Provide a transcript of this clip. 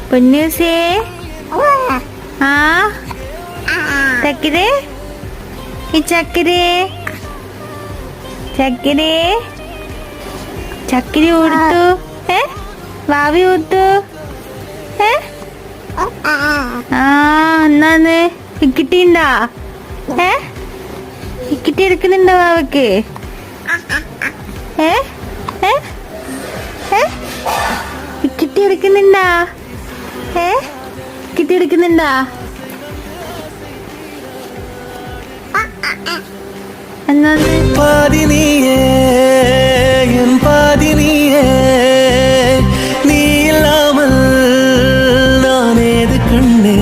പൊന്നൂസേ ആ ചക്കരേ ഈ ചക്കരേ ചക്കരേ ചക്കരി കൊടുത്തു വാവി കൊടുത്തു എന്നാന്ന് ഇക്കിട്ടിണ്ടാ ഇക്കിട്ടി എടുക്കുന്നുണ്ടോ വാവക്ക് ഇക്കിട്ടി എടുക്കുന്നുണ്ടാ ഇക്കിട്ടി എടുക്കുന്നുണ്ടാ എന്നാന്ന് പാതി നീയേ എൻ പാതി നീയേ നീ ഇല്ലാമൽ നാനേത് കണ്ണേ